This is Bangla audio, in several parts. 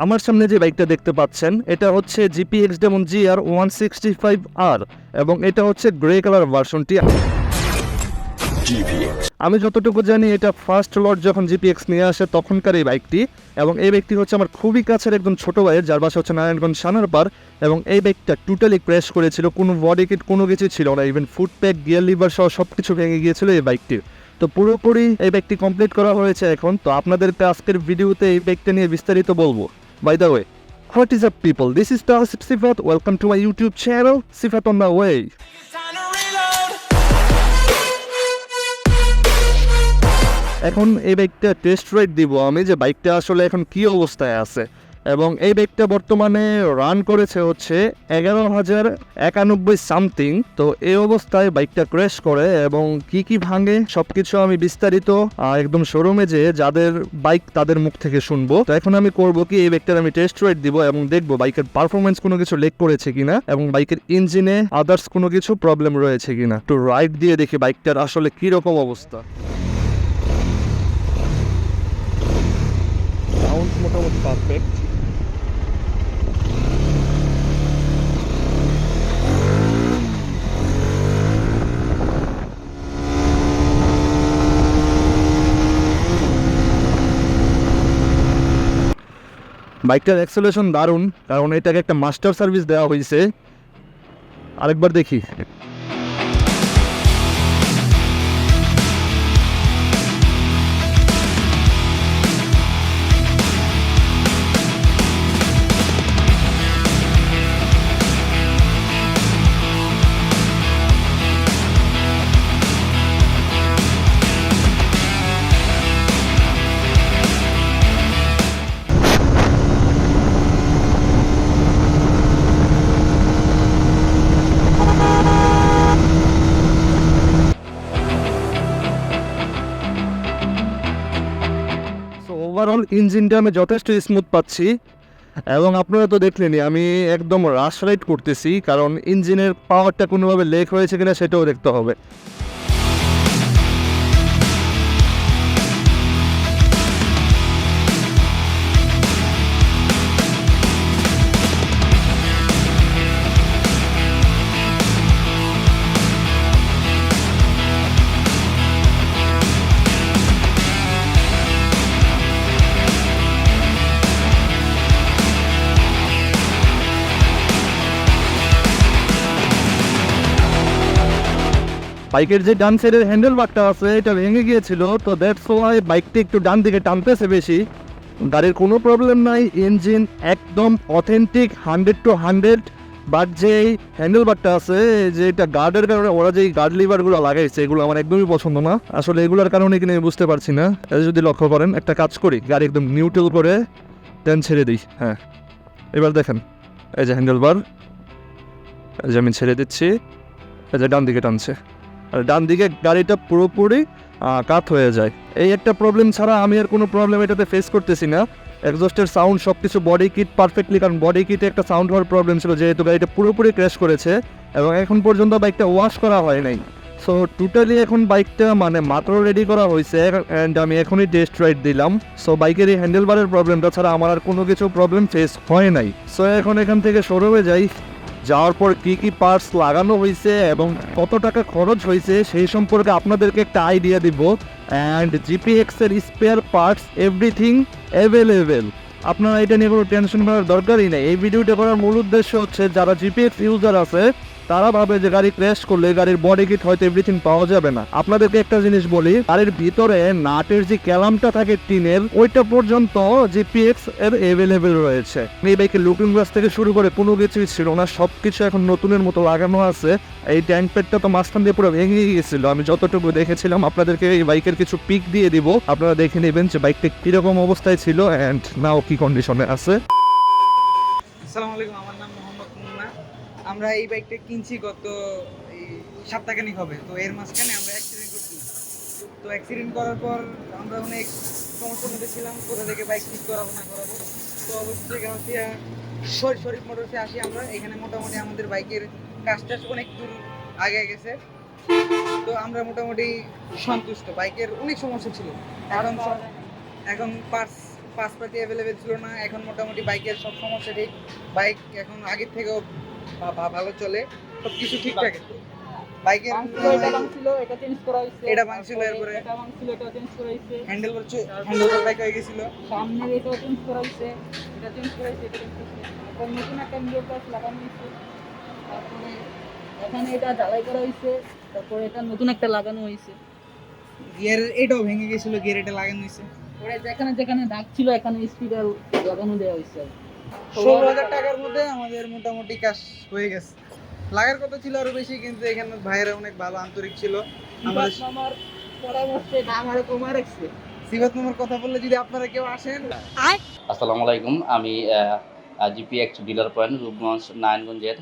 আমার সামনে যে বাইকটা দেখতে পাচ্ছেন এটা হচ্ছে GPX Demon GR 165R এবং এটা হচ্ছে গ্রে কালার ভার্সনটি। আমি যতটুকু জানি এটা ফার্স্ট লট যখন GPX নিয়ে আসে তখনকার এই বাইকটি, এবং এই বাইকটি হচ্ছে আমার খুবই কাছের একজন ছোট ভাইয়ের, যার বাসা হচ্ছে নারায়ণগঞ্জ সানারপাড়। এবং এই বাইকটা টোটালি ক্র্যাশ করেছিল, কোনো বডি কিট কোনো কিছু ছিল না, even foot pack gear liver সহ সব কিছু ভেঙে গিয়েছিল এই বাইকটির। তো পুরোপুরি এই বাইকটি কমপ্লিট করা হয়েছে এখন। তো আপনাদেরকে আজকের ভিডিওতে এই বাইকটা নিয়ে বিস্তারিত বলবো। By the way, what is up people, this is Tahseeb Sifat, welcome to my YouTube channel Sifat OnTheWay. এখন এই বাইকটা টেস্ট রাইড দিব আমি, যে বাইকটা আসলে এখন কি অবস্থায় আছে। এবং এই বাইকটা বর্তমানে রান করেছে হচ্ছে 11,091 সামথিং। তো এই অবস্থায় বাইকটা ক্র্যাশ করে এবং কি ভাঙে সবকিছু আমি বিস্তারিত একদম শোরুমে যেয়ে যাদের বাইক তাদের মুখ থেকে শুনবো। তো এখন আমি করব কি, এই বাইকটার আমি টেস্ট রাইড দিব এবং দেখবো বাইকের পারফরমেন্স কোনো কিছু লেক করেছে কিনা এবং বাইকের ইঞ্জিনে আদার্স কোনো কিছু প্রবলেম রয়েছে কিনা। তো রাইড দিয়ে দেখি বাইকটার আসলে কি রকম অবস্থা। সাউন্ড মোটামুটি পারফেক্ট। বাইকটার অ্যাক্সেলারেশন দারুণ, কারণ এটাকে একটা মাস্টার সার্ভিস দেওয়া হয়েছে। আরেকবার দেখি। ওভারঅল ইঞ্জিনটা আমি যথেষ্ট স্মুথ পাচ্ছি, এবং আপনারা তো দেখলেনই আমি একদম রাশ রাইড করতেছি, কারণ ইঞ্জিনের পাওয়ারটা কোনোভাবে লেক হয়েছে কিনা সেটাও দেখতে হবে। বাইকের যে ডান সাইডের হ্যান্ডেল বারটা আছে এটা ভেঙে গিয়েছিল, তো দ্যাটস ওয়াই বাইকটি একটু ডান দিকে টানতেছে বেশি। গাড়ির কোনো প্রবলেম নাই, ইঞ্জিন একদম অথেন্টিক 100 to 100। বাট যে হ্যান্ডেল বারটা আছে, যে এটা গার্ডের কারণে ওরা যে গার্ড লিভারগুলো লাগাইছে এগুলো আমার একদমই পছন্দ না। আসলে এগুলোর কারণে কিনা আমি বুঝতে পারছি না। যদি লক্ষ্য করেন, একটা কাজ করি, গাড়ি একদম নিউট্রাল করে দেন ছেড়ে দিই। হ্যাঁ, এবার দেখেন, এই যে হ্যান্ডেল বার, এই যে আমি ছেড়ে দিচ্ছি, এই যে ডান দিকে টানছে, আর ডান দিকে গাড়িটা পুরোপুরি কাত হয়ে যায়। এই একটা প্রবলেম ছাড়া আমি আর কোনো প্রবলেম এটাতে ফেস করতেছি না। এক্সজস্টের সাউন্ড সব কিছু বডি কিট পারফেক্টলি, কারণ বডি কিটে একটা সাউন্ড হওয়ার প্রবলেম ছিল যেহেতু গাড়িটা পুরোপুরি ক্র্যাশ করেছে, এবং এখন পর্যন্ত বাইকটা ওয়াশ করা হয় নাই। সো টোটালি এখন বাইকটা মানে মাত্র রেডি করা হয়েছে, অ্যান্ড আমি এখনই টেস্ট রাইড দিলাম। সো বাইকের এই হ্যান্ডেল বারের প্রবলেমটা ছাড়া আমার আর কোনো কিছু প্রবলেম ফেস হয় নাই। সো এখন এখান থেকে শোরুমে যাই, যাওয়ার পর কি পার্টস লাগানো হয়েছে এবং কত টাকা খরচ হয়েছে সেই সম্পর্কে আপনাদেরকে একটা আইডিয়া দিব। অ্যান্ড GPX এর স্পেয়ার পার্টস এভরিথিং অ্যাভেলেবেল, আপনারা এটা নিয়ে কোনো টেনশন করার দরকারই নেই। এই ভিডিওটা করার মূল উদ্দেশ্য হচ্ছে যারা GPX ইউজার আছে তারা ভাবে যে গাড়ি ক্র্যাশ করলে গাড়ির বডি কিট হয়তো এভরিথিং পাওয়া যাবে না। আপনাদেরকে একটা জিনিস বলি, গাড়ির ভিতরে নাটের যে ক্যালামটা থাকে টিনের, ওইটা পর্যন্ত GPX এর অ্যাভেলেবেল রয়েছে। এই বাইকের লুকিং গ্লাস থেকে শুরু করে কোনো কিছুই ছিল না, সবকিছু এখন নতুনের মতো লাগানো আছে। এই ট্যাঙ্ক প্যাডটা তো মাঝখান দিয়ে পুরো ভেঙে গিয়েছিল, আমি যতটুকু দেখেছিলাম। আপনাদেরকে এই বাইকের কিছু পিক দিয়ে দিব, আপনারা দেখে নেবেন যে বাইকটা কিরকম অবস্থায় ছিল অ্যান্ড নাও কি কন্ডিশনে আছে। আসসালামু আলাইকুম, আমার নাম মোহাম্মদ মুন্না। আমরা এই বাইকটা কিনছি গত এই সপ্তাহখানিক হবে। তো এর মাঝখানে আমরা অ্যাক্সিডেন্ট করছিলাম। তো অ্যাক্সিডেন্ট করার পর আমরা অনেক সমস্যার মধ্যে ছিলাম, কোথা থেকে বাইক ঠিক করাবো না করাবো। তো অবশ্যই হচ্ছে শরীফ মোটরসে আসি আমরা। এখানে মোটামুটি আমাদের বাইকের কাজটা অনেক দূর আগে গেছে, তো আমরা মোটামুটি সন্তুষ্ট। বাইকের অনেক সমস্যা ছিল, এখন পার্টস পাশপাতি অ্যাভেলেবেল ছিল না। এখন মোটামুটি বাইকের সব সমস্যা ঠিক, বাইক এখন আগের থেকেও ভালো চলে, সব কিছু ঠিকঠাক। বাইকের এটা চেঞ্জ করা হয়েছে, এটা ভাঙছিল, এরপরে এটা ভাঙছিল, এটা চেঞ্জ করা হয়েছে, হ্যান্ডেলবার বাইক হয়ে গেছিল, সামনের এটাও চেঞ্জ করা হয়েছে, এটা চেঞ্জ করা হয়েছে, এটা চেঞ্জ করা হয়েছে, এখন নতুন একটা মিরর পাস লাগানো হয়েছে, তারপরে এখানে এটা ঢালাই করা হয়েছে, তারপরে এটা নতুন একটা লাগানো হয়েছে, গিয়ার এটাও ভেঙে গেছিল, গিয়ার এটা লাগানো হয়েছে। পরে যেখানে যেখানে দাগ ছিল এখানে স্পিডার লাগানো দেওয়া হয়েছে। 16,000 টাকার মধ্যে আমাদের মোটামুটি কাজ হয়ে গেছে। লাগার কথা ছিল আরো বেশি, কিন্তু এখানে ভাইয়েরা অনেক ভালো আন্তরিক ছিল, আমাদের আমার পরামর্শে দাম আরো কমা রাখছে। সিফাত মামার কথা বললে যদি আপনারা কেউ আসেন। আসসালামু আলাইকুম, আমি জিপিএক্স ডিলার পয়েন্ট রূপগঞ্জ নারায়ণগঞ্জের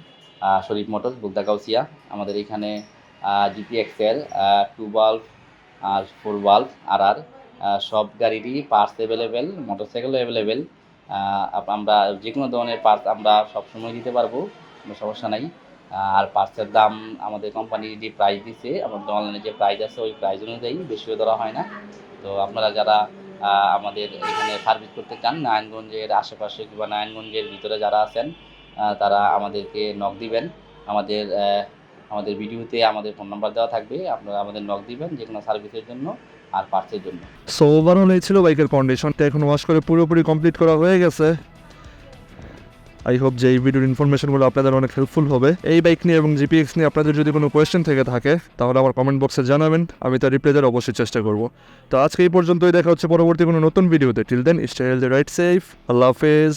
শরীফ মোটরস বুলতা কাউসিয়া। আমাদের এখানে জিপিএক্সের 2 বাল্ব আর 4 বাল্ব আর সব গাড়িরই পার্টস অ্যাভেলেবেল, মোটরসাইকেলও অ্যাভেলেবেল। আমরা যে কোনো ধরনের পার্টস আমরা সবসময় দিতে পারবো, কোনো সমস্যা নাই। আর পার্টসের দাম আমাদের কোম্পানি যে প্রাইস দিচ্ছে, আমাদের অনলাইনে যে প্রাইস আছে ওই প্রাইস অনুযায়ী বেশিও ধরা হয় না। তো আপনারা যারা আমাদের এখানে সার্ভিস করতে চান, নারায়ণগঞ্জের আশেপাশে কিংবা নারায়ণগঞ্জের ভিতরে যারা আছেন, তারা আমাদেরকে নক দিবেন। আমাদের ভিডিওতে আমাদের ফোন নাম্বার দেওয়া থাকবে, আপনারা আমাদের নক দিবেন যে কোনো সার্ভিসের জন্য আর পার্টসের জন্য। সো ওভারঅল এই ছিল বাইকের কন্ডিশনটা, এখন ওয়াশ করে পুরোপুরি কমপ্লিট করা হয়ে গেছে। আই হোপ যে এই ভিডিওর ইনফরমেশনগুলো আপনাদের অনেক হেল্পফুল হবে। এই বাইক নিয়ে এবং জিপিএক্স নিয়ে আপনাদের যদি কোনো কোয়েশ্চেন থেকে থাকে তাহলে আমার কমেন্ট বক্সে জানাবেন, আমি তার রিপ্লাই দেওয়ার অবশ্যই চেষ্টা করব। তো আজকে এই পর্যন্তই, দেখা হচ্ছে পরবর্তী কোনো নতুন ভিডিওতে। Till then stay healthy, right safe, Allah হাফেজ।